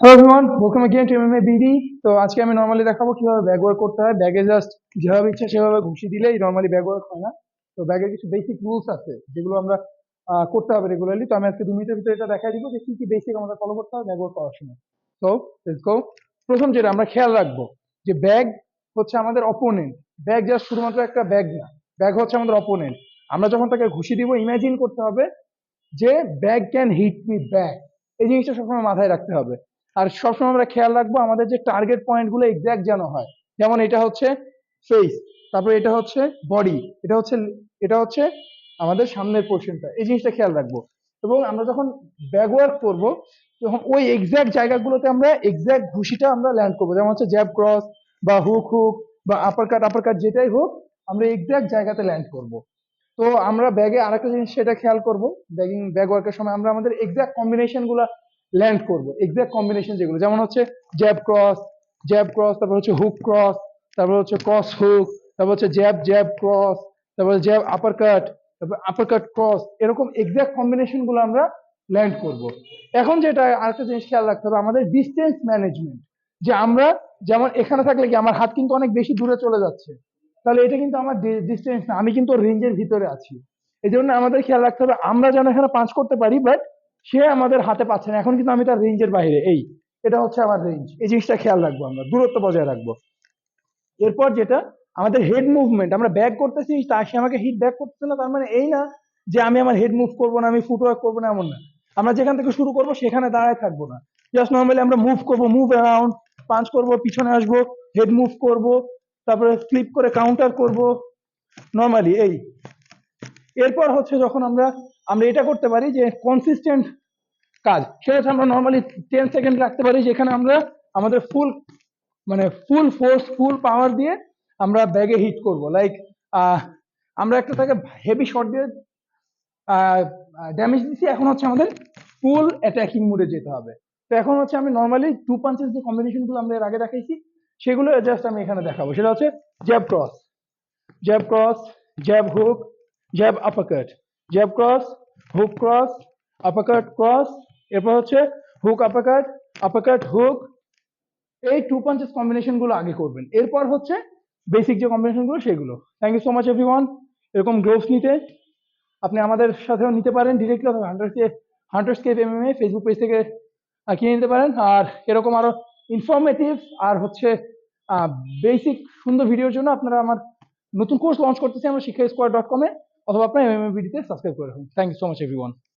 Hello everyone, welcome again to MMA BD. তো আজকে আমি নরমালি দেখাবো কিভাবে ব্যাগ ওয়ার্ক করতে হয়। ব্যাগে জাস্ট যেভাবে ইচ্ছা সেভাবে ঘুষি দিলেই নরমালি ব্যাগ ওয়ার্ক হয় না। তো ব্যাগের কিছু বেসিক রুলস আছে যেগুলো আমরা করতে হবে রেগুলারলি। তো আমি আজকে 2 মিনিটের ভিতরে এটা দেখাই দিব যে কি কি বেসিক আমাদের ফলো করতে হবে ব্যাগ ওয়ার্ক করার সময়। তো লেটস গো। প্রথম যেটা আমরা খেয়াল রাখবো যে ব্যাগ হচ্ছে আমাদের অপোনেন্ট। ব্যাগ জাস্ট শুধুমাত্র একটা ব্যাগ না, ব্যাগ হচ্ছে আমাদের অপোনেন্ট। আমরা যখন তাকে ঘুষি দিব ইমাজিন করতে হবে যে bag can hit me back. এই জিনিসটা সবসময় মাথায় রাখতে হবে। আর সবসময় আমরা খেয়াল রাখবো আমাদের যে টার্গেট পয়েন্ট গুলো এক্সাক্ট যেন হয়। যেমন এটা হচ্ছে ফেস, তারপরে এটা হচ্ছে বডি, এটা হচ্ছে আমাদের সামনের পোর্শনটা। এই জিনিসটা খেয়াল রাখবো। এবং আমরা যখন ব্যাক ওয়ার্ক করবো তখন ওই এক্সাক্ট জায়গাগুলোতে আমরা এক্সাক্ট ঘুষিটা আমরা ল্যান্ড করবো। যেমন হচ্ছে জ্যাব ক্রস বা হুক হুক বা আপার কাট যেটাই হোক, আমরা এক্সাক্ট জায়গাতে ল্যান্ড করবো। তো আমরা ব্যাগে আরেকটা জিনিস সেটা খেয়াল করবো, ব্যাগ ওয়ার্কের সময় আমরা আমাদের এক্সাক্ট কম্বিনেশন গুলা ল্যান্ড করবো। এক্সাক্ট কম্বিনেশন যেগুলো, যেমন হচ্ছে জ্যাব ক্রস, তারপর হচ্ছে হুক ক্রস, তারপর হচ্ছে ক্রস হুক, তারপর হচ্ছে জ্যাব জ্যাব ক্রস, তারপর জ্যাব আপার কাট, তারপর আপার কাট ক্রস। এরকম এক্সাক্ট কম্বিনেশন গুলো আমরা ল্যান্ড করব। এখন যেটা আরেকটা জিনিস খেয়াল রাখতে হবে আমাদের ডিস্টেন্স ম্যানেজমেন্ট। যে আমরা যেমন এখানে থাকলে কি আমার হাত কিন্তু অনেক বেশি দূরে চলে যাচ্ছে, তাহলে এটা কিন্তু আমার ডিস্টেন্স না, আমি কিন্তু রেঞ্জের ভিতরে আছি। এই জন্য আমাদের খেয়াল রাখতে হবে আমরা যেন এখানে পাঞ্চ করতে পারি, বাট সে আমাদের হাতে পাচ্ছে না, এখন কিন্তু আমি তার রেঞ্জের বাইরে। এটা হচ্ছে আমার রেঞ্জ। এই জিনিসটা খেয়াল রাখবো, আমরা দূরত্ব বজায় রাখবো। এরপর যেটা আমাদের হেড মুভমেন্ট, আমরা ব্যাক করতেছি তা সে আমাকে হিট ব্যাক করতেছে না, তার মানে এই না যে আমি আমার হেড মুভ করবো না, আমি ফুটওয়ার্ক করবো না, এমন না। আমরা যেখান থেকে শুরু করবো সেখানে দাঁড়ায় থাকবো না। জাস্ট নর্মালি আমরা মুভ করবো, মুভ অ্যারাউন্ড, পাঞ্চ করবো, পিছনে আসবো, হেড মুভ করব, তারপরে ফ্লিপ করে কাউন্টার করব, নর্মালি এরপর হচ্ছে যখন আমরা আমরা এটা করতে পারি যে কনসিস্টেন্ট কাজ, সেটা হচ্ছে আমরা নর্মালি 10 সেকেন্ড রাখতে পারি, যেখানে আমরা আমাদের ফুল ফোর্স ফুল পাওয়ার দিয়ে আমরা ব্যাগে হিট করব। লাইক আমরা একটা তাকে হেভি শট দিয়ে ড্যামেজ দিচ্ছি, এখন হচ্ছে আমাদের ফুল অ্যাটাকিং মোডে যেতে হবে। তো এখন হচ্ছে আমি নর্মালি 2 পাঞ্চেস যে কম্বিনেশন গুলো আমরা এর আগে দেখাইছি সেগুলো জাস্ট আমি এখানে দেখাবো। সেটা হচ্ছে jab cross, jab cross, jab hook, jab uppercut, jab cross, hook cross, uppercut cross. এরপর হচ্ছে হুক আপারকাট, আপারকাট হুক। এই 2 পাঞ্চেস কম্বিনেশন গুলো আগে করবেন, এরপর হচ্ছে বেসিক যে কম্বিনেশন গুলো সেগুলো। Thank you so much everyone. এরকম গ্লোভস নিতে আপনি আমাদের সাথেও নিতে পারেন ডিরেক্টলি, অথবা হান্টারস্কেপ এমএমএ ফেসবুক পেজ থেকে কিনে নিতে পারেন। আর এরকম আরো ইনফরমেটিভ আর হচ্ছে বেসিক সুন্দর ভিডিওর জন্য আপনারা আমার নতুন কোর্স লঞ্চ করতেছি আমরা শিক্ষা স্কোয়ার.com এ, অথবা আপনার এমএমএ বিডিতে সাবস্ক্রাইব করে রাখুন। Thank you so much everyone.